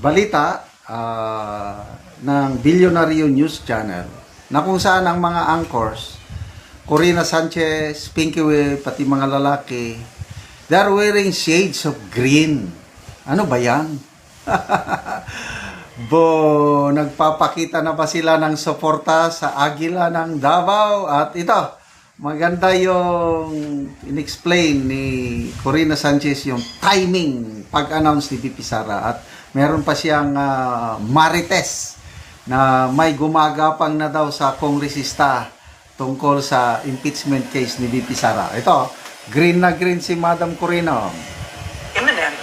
balita ng Billionaire News Channel na kung saan ang mga anchors, Corina Sanchez, Pinky Way, pati mga lalaki, they're wearing shades of green. Ano ba yan? Nagpapakita na ba sila ng suporta sa Agila ng Davao? At ito, maganda yung in-explain ni Corina Sanchez yung timing pag-announce ni VP Sara. At meron pa siyang marites na may gumagapang na daw sa kongresista tungkol sa impeachment case ni VP Sara. Ito, green na green si Madam Corina. Imminent.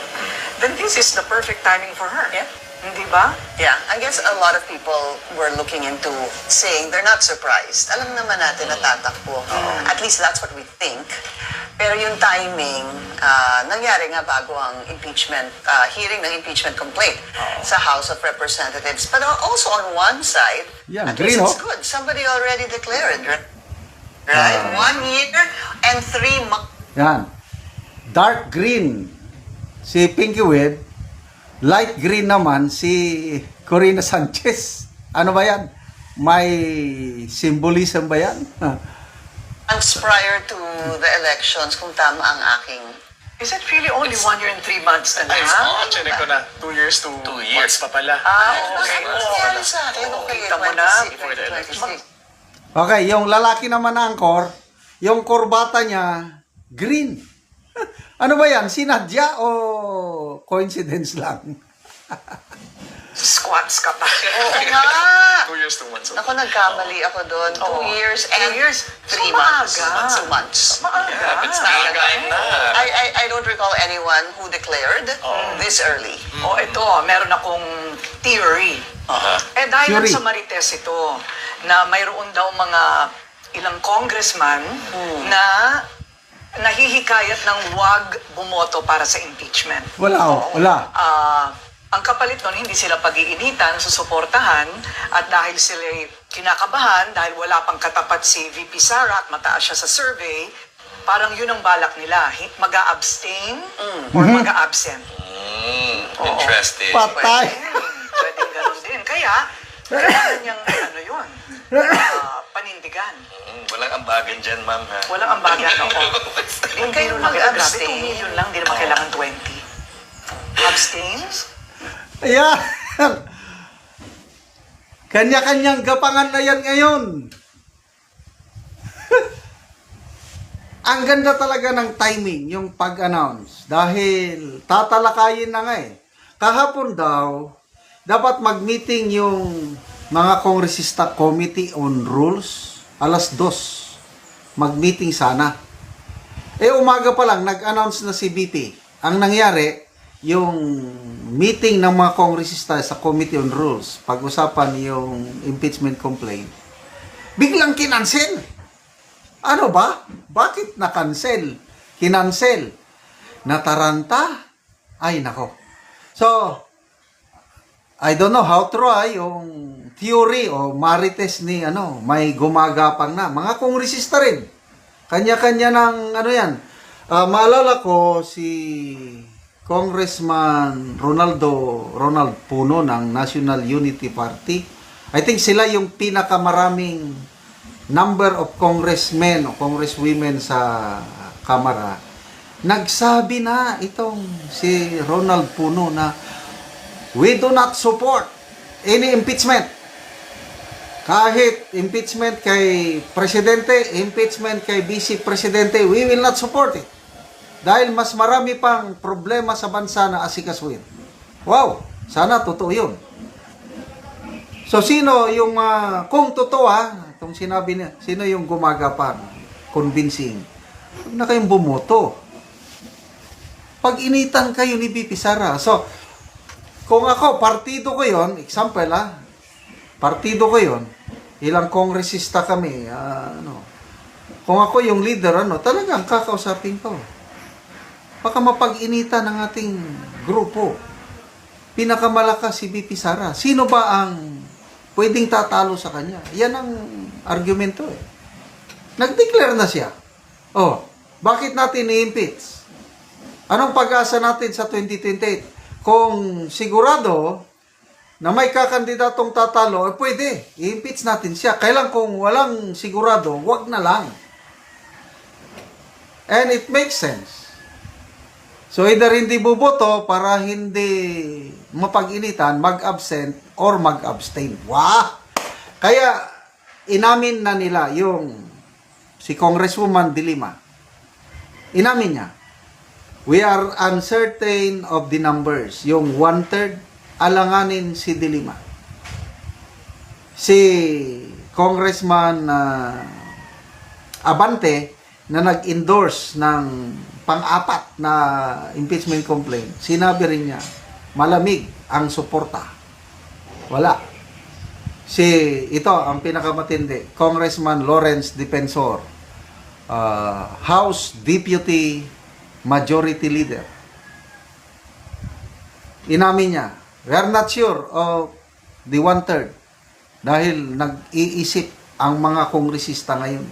Then this is the perfect timing for her. Yeah. Hindi ba? Yeah, I guess a lot of people were looking into saying they're not surprised. Alam naman natin na tatakbo. At least that's what we think. Pero yung timing, nangyari nga bago ang impeachment, hearing ng impeachment complaint sa House of Representatives. But also on one side, Yeah, at green, least it's good. Somebody already declared, right? 1 year and 3 months. Yan. Dark green si Pinky Web. Light green naman si Corina Sanchez. Ano ba yan? May symbolism ba yan? Months prior to the elections, kung tama ang aking... Is it really only 1 year and 3 months na Ay, lang? check ko na. 2 years to 2 months pa pala. Okay. Ano nangyari sa akin? Okay, Kita mo na. 26. Okay, yung lalaki naman na angkor, yung kurbata niya, green. Ano ba yan? Sinadya o coincidence lang? Squats ka pa. Oo nga! 2 years, 2 months. Ako, nagkamali ako doon. 2 years and 2 years. 3 So, months. maaga. 2 months. Maaga. It's time na. I don't recall anyone who declared this early. Ito, meron akong theory. Eh dahil lang Theory. sa Marites ito, na mayroon daw mga ilang congressman na nahihikayat ng wag bumoto para sa impeachment. Wala wala. Ang kapalit nun, hindi sila pag-iinitan, susuportahan, at dahil sila kinakabahan, dahil wala pang katapat si VP Sara at mataas siya sa survey, parang yun ang balak nila, mag-a-abstain or mag-a-absent. Interesting. Patay. Pwedeng ganun din. Kaya, kailangan niyang yun, panindigan. Walang ambagan dyan, ma'am, ha? Walang ambagan ako. Huwag kayong mag-abstain. Grabe, 2 million lang, hindi naman kailangan 20. Abstains? Ayan. Kanya-kanyang gapangan na yan ngayon. Ang ganda talaga ng timing, yung pag-announce. Dahil tatalakayin na nga eh. Kahapon daw, dapat mag-meeting yung mga kongresista Committee on Rules. 2:00. Mag-meeting sana. Umaga pa lang, nag-announce na si BP. Ang nangyari, yung meeting ng mga kongresista sa Committee on Rules, pag-usapan yung impeachment complaint, biglang kinansel. Ano ba? Bakit na-cancel? Kinansel. Nataranta? Ay, nako. So, I don't know how true yung theory o marites ni may gumagapang na. Mga kongresista rin. Kanya-kanya ng yan. Maalala ko si Congressman Ronald Puno ng National Unity Party. I think sila yung pinakamaraming number of congressmen o congresswomen sa Kamara. Nagsabi na itong si Ronald Puno na we do not support any impeachment. Kahit impeachment kay Presidente, impeachment kay Vice Presidente, we will not support it. Dahil mas marami pang problema sa bansa na asikasuhin. Wow! Sana totoo yun. So, sino yung, kung totoo itong sinabi niya, sino yung gumagapang, convincing? Huwag na kayong bumoto. Pag-initan kayo ni VP Sara. So, kung ako, partido ko yon, example partido ko yon, ilang kongresista kami, kung ako yung leader, talagang kakausapin ko. Baka mapag-initan ng ating grupo. Pinakamalakas si VP Sara. Sino ba ang pwedeng tatalo sa kanya? Yan ang argumento eh. Nag-declare na siya. Bakit natin i-impeach? Anong pag-asa natin sa 2028? Kung sigurado na may kakandidatong tatalo, pwede, i-impeach natin siya. Kailan kung walang sigurado, wag na lang. And it makes sense. So either hindi buboto para hindi mapag-initan, mag-absent or mag-abstain. Wow! Kaya inamin na nila yung si Congresswoman De Lima. Inamin niya. We are uncertain of the numbers. Yung 1/3, alanganin si De Lima. Si Congressman Abante na nag-endorse ng pang-apat na impeachment complaint, sinabi rin niya, malamig ang suporta. Wala. Ito ang pinakamatindi, Congressman Lawrence Defensor, House Deputy Majority Leader. Inamin niya, we are not sure of the 1/3 dahil nag-iisip ang mga kongresista ngayon.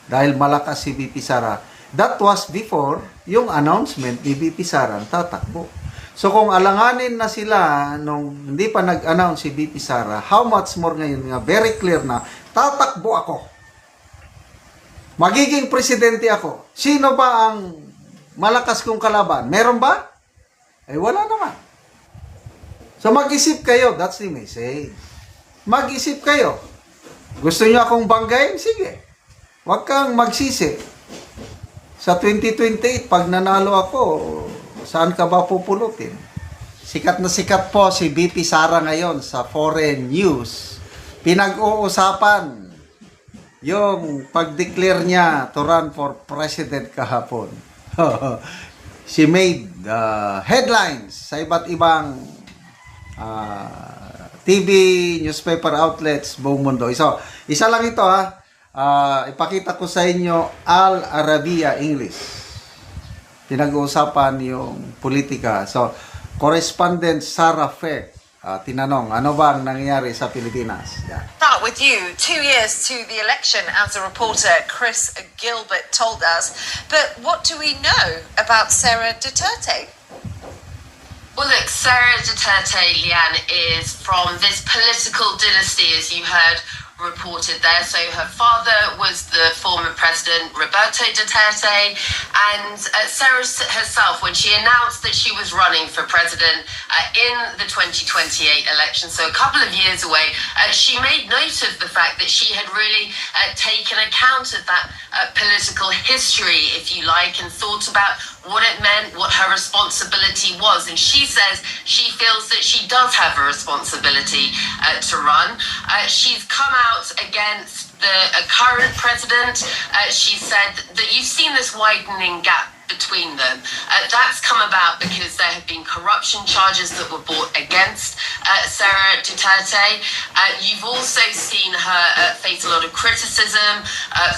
Dahil malakas si VP Sara. That was before yung announcement ni VP Sara tatakbo. So kung alanganin na sila nung hindi pa nag-announce si VP Sara, how much more ngayon nga very clear na tatakbo ako. Magiging presidente ako. Sino ba ang malakas kong kalaban? Meron ba? Eh wala naman. So mag-isip kayo, that's the message. Mag-isip kayo. Gusto niyo akong banggain? Sige. Huwag kang magsisi. Sa 2028, pag nanalo ako, saan ka ba pupulutin? Sikat na sikat po si VP Sara ngayon sa foreign news. Pinag-uusapan yung pag-declare niya to run for president kahapon. She made headlines sa iba't ibang TV, newspaper outlets buong mundo. So, isa lang ito ipakita ko sa inyo Al Arabiya English. Pinag-uusapan yung politika. So, correspondent Sarah Fair, tinanong, ano ba ang nangyayari sa Pilipinas? Yan. Start with you. 2 years to the election, as a reporter Chris Gilbert told us. But what do we know about Sarah Duterte? Well, look, Sarah Duterte, Leanne, is from this political dynasty, as you heard reported there. So her father was the former president, Roberto Duterte, and Sarah herself, when she announced that she was running for president in the 2028 election, so a couple of years away, she made note of the fact that she had really taken account of that political history, if you like, and thought about what it meant, what her responsibility was. And she says she feels that she does have a responsibility to run. She's come out against the current president. She said that you've seen this widening gap between them. That's come about because there have been corruption charges that were brought against Sarah Duterte. You've also seen her face a lot of criticism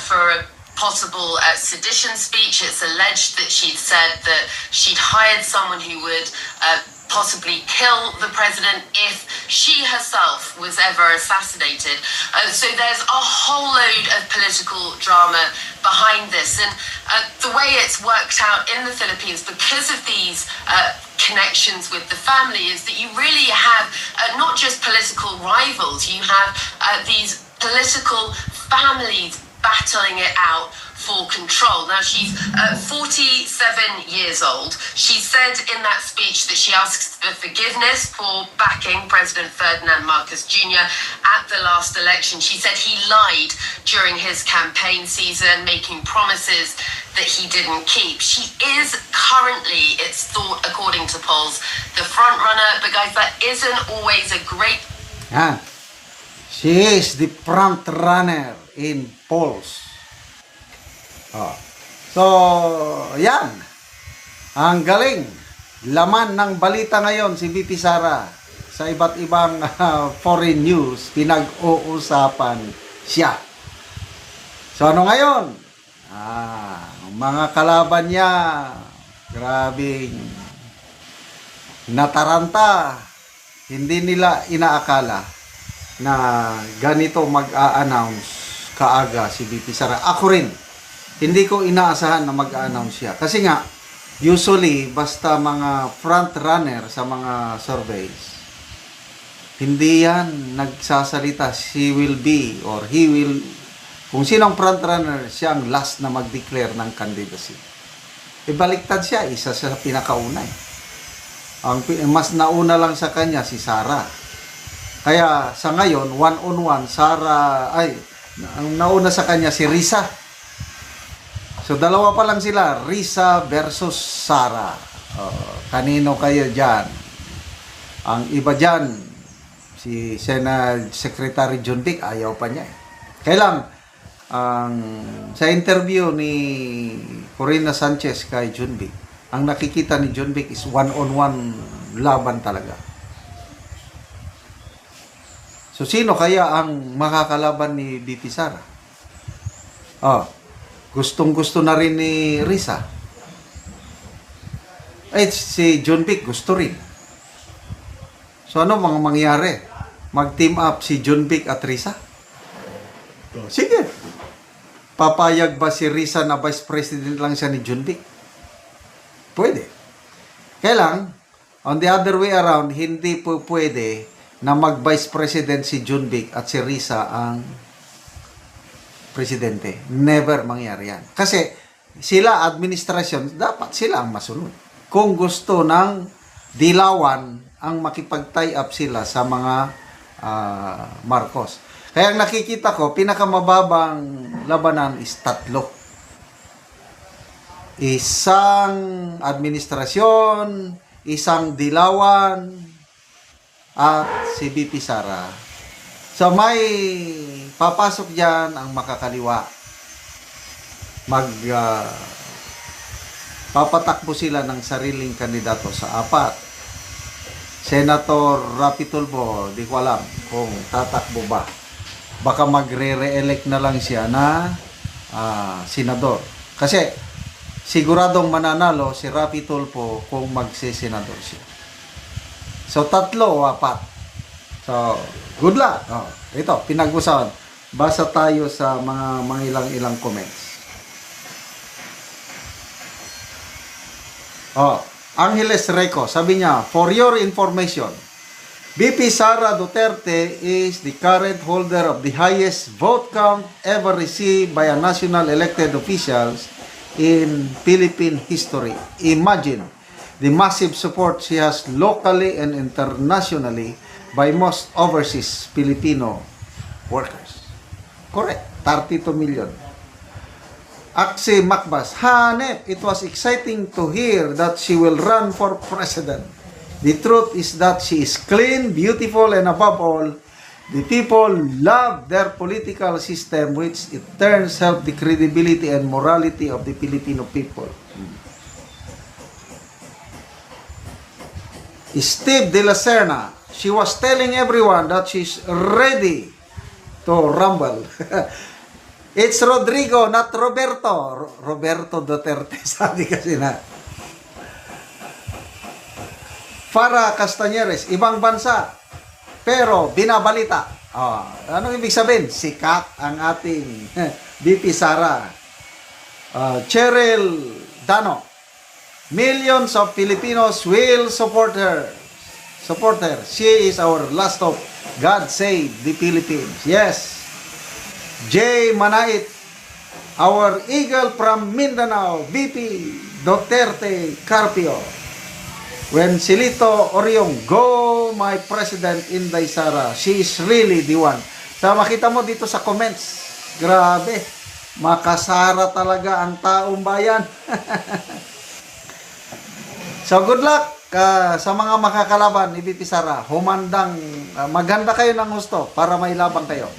for a possible sedition speech. It's alleged that she'd said that she'd hired someone who would possibly kill the president if she herself was ever assassinated. So there's a whole load of political drama behind this. And the way it's worked out in the Philippines, because of these connections with the family, is that you really have not just political rivals, you have these political families battling it out for control. Now, she's 47 years old. She said in that speech that she asks for forgiveness for backing President Ferdinand Marcos Jr. at the last election. She said he lied during his campaign season, making promises that he didn't keep. She is currently, it's thought, according to polls, the front runner, but guys, that isn't always a great... Yan. She is the front runner in polls. So, yan. Ang galing. Laman ng balita ngayon si VP Sara sa iba't ibang foreign news, pinag-uusapan siya. So, ano ngayon? Mga kalaban niya, grabing nataranta. Hindi nila inaakala na ganito mag-a-announce kaaga si VP Sara. Ako rin, hindi ko inaasahan na mag-a-announce siya. Kasi nga, usually, basta mga front runner sa mga surveys, Hindi yan nagsasalita. She will be or he will, kung sino ang frontrunner, siya ang last na mag-declare ng candidacy. Ibaliktad siya, isa sa pinakauna eh. Mas nauna lang sa kanya si Sara. Kaya sa ngayon, one-on-one, Sara, ang nauna sa kanya si Risa. So dalawa pa lang sila, Risa versus Sara. Kanino kayo dyan? Ang iba dyan, si Senate Secretary John Vic, ayaw pa niya eh. Kailang, sa interview ni Corina Sanchez kay John Vic, ang nakikita ni John Vic is one-on-one laban talaga. So, sino kaya ang makakalaban ni BP Sara? Gustong-gusto na rin ni Risa. Si John Vic gusto rin. So, ano mga mangyari? Mag-team up si John Vic at Risa? Sige. Papayag ba si Risa na vice president lang siya ni John Vic? Pwede. Kaya lang, on the other way around, hindi po pwede na mag-vice president si John Vic at si Risa ang presidente. Never mangyari yan. Kasi sila, administrasyon, dapat sila ang masunod. Kung gusto ng dilawan, ang makipag-tie up sila sa mga Marcos. Kaya ang nakikita ko, pinakamababang labanan is 3. Isang administrasyon, isang dilawan, at si BP Sara. So may papasok dyan ang makakaliwa. Papatakbo sila ng sariling kandidato sa 4. Senator Rapi Tulfo, di ko alam kung tatakbo ba. Baka magre-re-elect na lang siya na senador. Kasi siguradong mananalo si Rapi Tulfo kung magse-senador siya. So 3 o 4. So good luck. Ito, pinag-usapan. Basa tayo sa mga ilang comments. Angeles Reco, sabi niya, for your information, BP Sara Duterte is the current holder of the highest vote count ever received by a national elected officials in Philippine history. Imagine the massive support she has locally and internationally by most overseas Filipino workers. Correct. 32 million. Axe Macbas, Hanep, it was exciting to hear that she will run for president. The truth is that she is clean, beautiful, and above all, the people love their political system, which it turns help the credibility and morality of the Filipino people. Steve De La Serna, she was telling everyone that she's ready to rumble. It's Rodrigo, not Roberto. Roberto Duterte, sabi kasi na. Farah Castañeres, ibang bansa, pero binabalita. Anong ibig sabihin? Sikat ang ating BP Sara. Cheryl Dano, millions of Filipinos will support her. She is our last hope. God save the Philippines. Yes. Jay Manait, our eagle from Mindanao, BP Duterte Carpio. When Silito Oriong, go my president Inday Sara. She is really the one. So makita mo dito sa comments, grabe, makasara talaga ang taong bayan. So good luck sa mga makakalaban ni BP Sara. Humandang, maganda kayo ng gusto para may labang kayo.